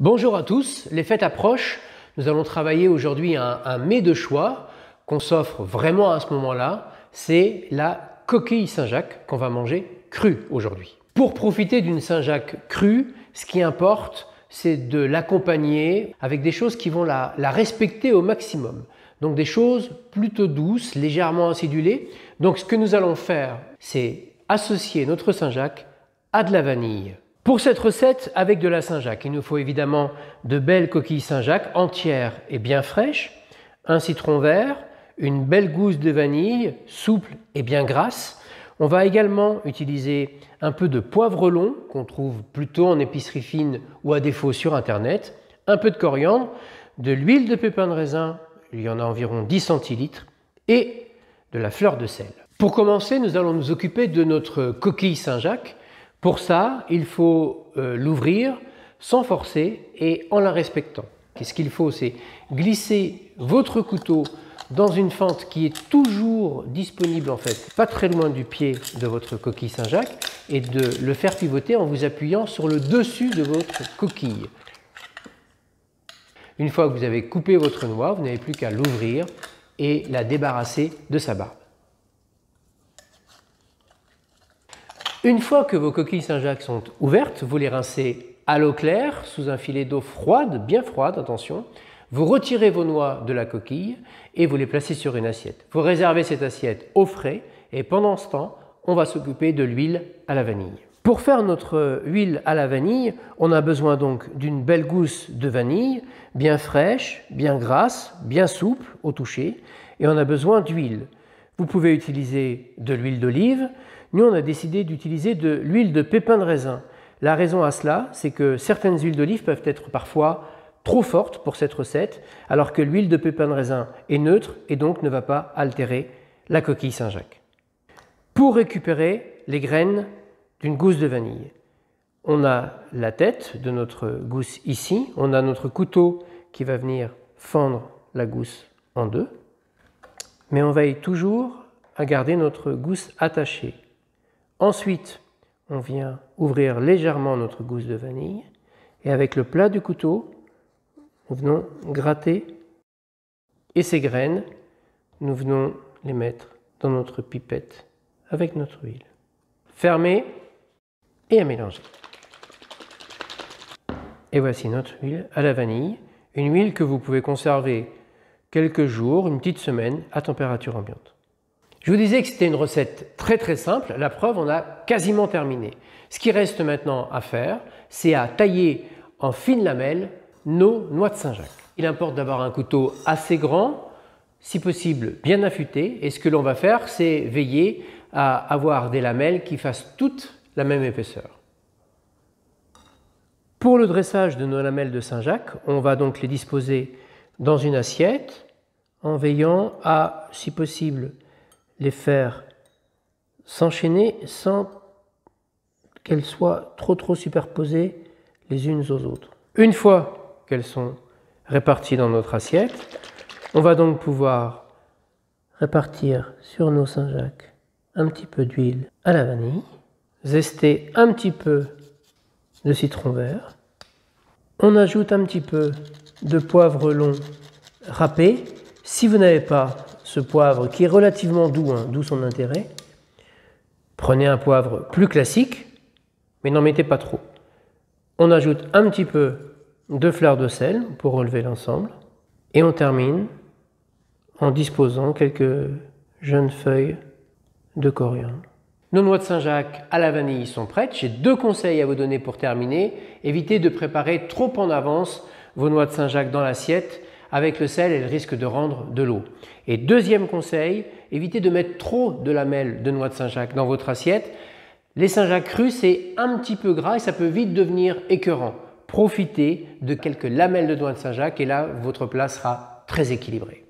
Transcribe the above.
Bonjour à tous, les fêtes approchent. Nous allons travailler aujourd'hui un mets de choix qu'on s'offre vraiment à ce moment-là. C'est la coquille Saint-Jacques qu'on va manger crue aujourd'hui. Pour profiter d'une Saint-Jacques crue, ce qui importe, c'est de l'accompagner avec des choses qui vont la respecter au maximum. Donc des choses plutôt douces, légèrement acidulées. Donc ce que nous allons faire, c'est associer notre Saint-Jacques à de la vanille. Pour cette recette, avec de la Saint-Jacques, il nous faut évidemment de belles coquilles Saint-Jacques entières et bien fraîches, un citron vert, une belle gousse de vanille, souple et bien grasse. On va également utiliser un peu de poivre long, qu'on trouve plutôt en épicerie fine ou à défaut sur Internet, un peu de coriandre, de l'huile de pépin de raisin, il y en a environ 10 centilitres, et de la fleur de sel. Pour commencer, nous allons nous occuper de notre coquille Saint-Jacques. Pour ça, il faut l'ouvrir sans forcer et en la respectant. Ce qu'il faut, c'est glisser votre couteau dans une fente qui est toujours disponible, en fait, pas très loin du pied de votre coquille Saint-Jacques, et de le faire pivoter en vous appuyant sur le dessus de votre coquille. Une fois que vous avez coupé votre noix, vous n'avez plus qu'à l'ouvrir et la débarrasser de sa barbe. Une fois que vos coquilles Saint-Jacques sont ouvertes, vous les rincez à l'eau claire, sous un filet d'eau froide, bien froide, attention. Vous retirez vos noix de la coquille et vous les placez sur une assiette. Vous réservez cette assiette au frais et pendant ce temps, on va s'occuper de l'huile à la vanille. Pour faire notre huile à la vanille, on a besoin donc d'une belle gousse de vanille, bien fraîche, bien grasse, bien souple au toucher, et on a besoin d'huile. Vous pouvez utiliser de l'huile d'olive. Nous, on a décidé d'utiliser de l'huile de pépin de raisin. La raison à cela, c'est que certaines huiles d'olive peuvent être parfois trop fortes pour cette recette, alors que l'huile de pépin de raisin est neutre et donc ne va pas altérer la coquille Saint-Jacques. Pour récupérer les graines d'une gousse de vanille, on a la tête de notre gousse ici, on a notre couteau qui va venir fendre la gousse en deux, mais on veille toujours à garder notre gousse attachée. Ensuite, on vient ouvrir légèrement notre gousse de vanille et avec le plat du couteau, nous venons gratter et ces graines, nous venons les mettre dans notre pipette avec notre huile. Fermer et à mélanger. Et voici notre huile à la vanille, une huile que vous pouvez conserver quelques jours, une petite semaine à température ambiante. Je vous disais que c'était une recette très simple, la preuve, on a quasiment terminé. Ce qui reste maintenant à faire, c'est à tailler en fines lamelles nos noix de Saint-Jacques. Il importe d'avoir un couteau assez grand, si possible bien affûté, et ce que l'on va faire, c'est veiller à avoir des lamelles qui fassent toutes la même épaisseur. Pour le dressage de nos lamelles de Saint-Jacques, on va donc les disposer dans une assiette, en veillant à, si possible, les faire s'enchaîner sans qu'elles soient trop superposées les unes aux autres. Une fois qu'elles sont réparties dans notre assiette, on va donc pouvoir répartir sur nos Saint-Jacques un petit peu d'huile à la vanille, zester un petit peu de citron vert, on ajoute un petit peu de poivre long râpé. Si vous n'avez pas ce poivre qui est relativement doux, d'où son intérêt, prenez un poivre plus classique, mais n'en mettez pas trop. On ajoute un petit peu de fleur de sel pour relever l'ensemble et on termine en disposant quelques jeunes feuilles de coriandre. Nos noix de Saint-Jacques à la vanille sont prêtes. J'ai deux conseils à vous donner pour terminer. Évitez de préparer trop en avance vos noix de Saint-Jacques dans l'assiette. Avec le sel, elles risquent de rendre de l'eau. Et deuxième conseil, évitez de mettre trop de lamelles de noix de Saint-Jacques dans votre assiette. Les Saint-Jacques crus, c'est un petit peu gras et ça peut vite devenir écœurant. Profitez de quelques lamelles de noix de Saint-Jacques et là, votre plat sera très équilibré.